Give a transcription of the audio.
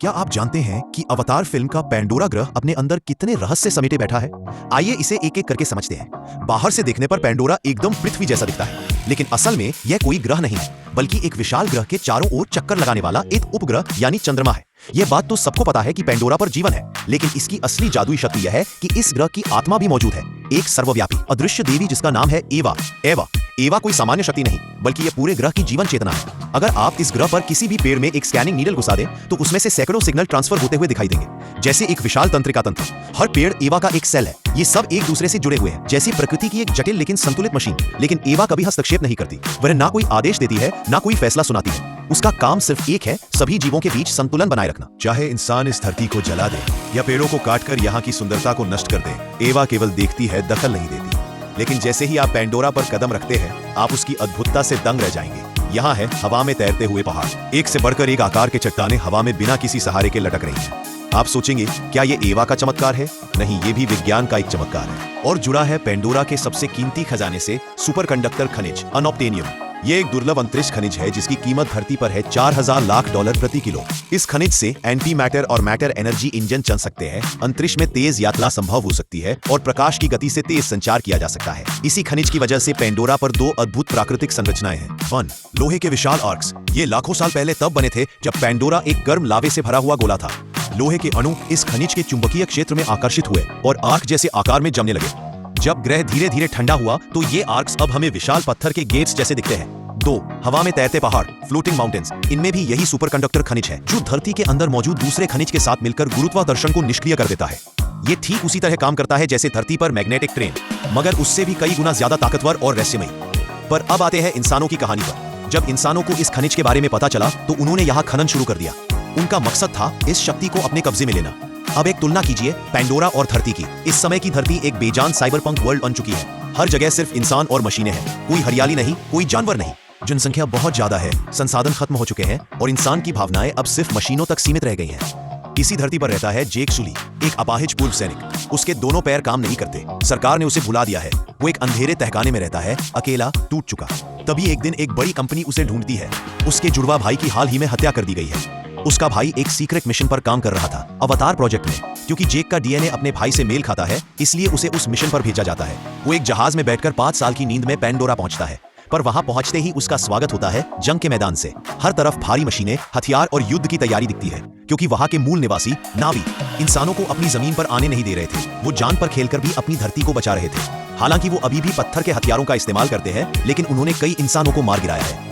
क्या आप जानते हैं कि अवतार फिल्म का पैंडोरा ग्रह अपने अंदर कितने रहस्य समेटे बैठा है? आइए इसे एक एक करके समझते हैं। बाहर से देखने पर पैंडोरा एकदम पृथ्वी जैसा दिखता है, लेकिन असल में यह कोई ग्रह नहीं है, बल्कि एक विशाल ग्रह के चारों ओर चक्कर लगाने वाला एक उपग्रह यानी चंद्रमा है। यह बात तो सबको पता है कि पैंडोरा पर जीवन है, लेकिन इसकी असली जादुई शक्ति यह है कि इस ग्रह की आत्मा भी मौजूद है, एक सर्वव्यापी अदृश्य देवी जिसका नाम है एवा। एवा कोई सामान्य शक्ति नहीं, बल्कि यह पूरे ग्रह की जीवन चेतना है। अगर आप इस ग्रह पर किसी भी पेड़ में एक स्कैनिंग नीडल घुसा दें, तो उसमें से सैकड़ों सिग्नल ट्रांसफर होते हुए दिखाई देंगे, जैसे एक विशाल तंत्रिका तंत्र। हर पेड़ एवा का एक सेल है। ये सब एक दूसरे से जुड़े हुए हैं, जैसी प्रकृति की एक जटिल लेकिन संतुलित मशीन। लेकिन एवा कभी हस्तक्षेप नहीं करती। वह ना कोई आदेश देती है, ना कोई फैसला सुनाती है। उसका काम सिर्फ एक है, सभी जीवों के बीच संतुलन बनाए रखना। चाहे इंसान इस धरती को जला दे या पेड़ों को काटकर यहाँ की सुंदरता को नष्ट कर दे, एवा केवल देखती है, दखल नहीं देती। लेकिन जैसे ही आप पैंडोरा पर कदम रखते हैं, आप उसकी अद्भुतता से दंग रह जाएंगे। यहाँ है हवा में तैरते हुए पहाड़, एक से बढ़कर एक आकार के चट्टानें हवा में बिना किसी सहारे के लटक रही हैं। आप सोचेंगे, क्या ये एवा का चमत्कार है? नहीं, ये भी विज्ञान का एक चमत्कार है, और जुड़ा है पैंडोरा के सबसे कीमती खजाने से, सुपरकंडक्टर खनिज अनोप्टेनियम। ये एक दुर्लभ अंतरिक्ष खनिज है जिसकी कीमत धरती पर है 4000 लाख डॉलर प्रति किलो। इस खनिज से एंटी मैटर और मैटर एनर्जी इंजन चल सकते हैं, अंतरिक्ष में तेज यात्रा संभव हो सकती है, और प्रकाश की गति से तेज संचार किया जा सकता है। इसी खनिज की वजह से पैंडोरा पर दो अद्भुत प्राकृतिक संरचनाएं हैं। 1. लोहे के विशाल आर्क्स। ये लाखों साल पहले तब बने थे जब पैंडोरा एक गर्म लावे से भरा हुआ गोला था। लोहे के अणु इस खनिज के चुंबकीय क्षेत्र में आकर्षित हुए और आर्क जैसे आकार में जमने लगे। जब ग्रह धीरे धीरे ठंडा हुआ, तो ये आर्क्स अब हमें विशाल पत्थर के गेट्स जैसे दिखते हैं। 2. हवा में तैरते पहाड़, फ्लोटिंग माउंटेन्स। इनमें भी यही सुपरकंडक्टर खनिज है, जो धरती के अंदर मौजूद दूसरे खनिज के साथ मिलकर गुरुत्वाकर्षण को निष्क्रिय कर देता है। ये ठीक उसी तरह काम करता है जैसे धरती पर मैग्नेटिक ट्रेन, मगर उससे भी कई गुना ज्यादा ताकतवर और रहस्यमयी। पर अब आते हैं इंसानों की कहानी पर। जब इंसानों को इस खनिज के बारे में पता चला, तो उन्होंने यहाँ खनन शुरू कर दिया। उनका मकसद था इस शक्ति को अपने कब्जे में लेना। अब एक तुलना कीजिए पैंडोरा और धरती की। इस समय की धरती एक बेजान साइबरपंक वर्ल्ड बन चुकी है। हर जगह सिर्फ इंसान और मशीनें हैं, कोई हरियाली नहीं, कोई जानवर नहीं। जनसंख्या बहुत ज्यादा है, संसाधन खत्म हो चुके हैं, और इंसान की भावनाएं अब सिर्फ मशीनों तक सीमित रह गई हैं। इसी धरती पर रहता है जेक सुली, एक अपाहिज पूर्व सैनिक। उसके दोनों पैर काम नहीं करते, सरकार ने उसे भुला दिया है। वो एक अंधेरे तहखाने में रहता है, अकेला, टूट चुका। तभी एक दिन एक बड़ी कंपनी उसे ढूंढती है। उसके जुड़वा भाई की हाल ही में हत्या कर दी गई है। उसका भाई एक सीक्रेट मिशन पर काम कर रहा था, अवतार प्रोजेक्ट में। क्योंकि जेक का डीएनए अपने भाई से मेल खाता है, इसलिए उसे उस मिशन पर भेजा जाता है। वो एक जहाज में बैठकर 5 साल की नींद में पैंडोरा पहुंचता है, पर वहां पहुंचते ही उसका स्वागत होता है जंग के मैदान से। हर तरफ भारी मशीनें, हथियार और युद्ध की तैयारी दिखती है, क्योंकि वहां के मूल निवासी नावी इंसानों को अपनी जमीन पर आने नहीं दे रहे थे। वो जान पर खेलकर भी अपनी धरती को बचा रहे थे। हालांकि वो अभी भी पत्थर के हथियारों का इस्तेमाल करते हैं, लेकिन उन्होंने कई इंसानों को मार गिराया है।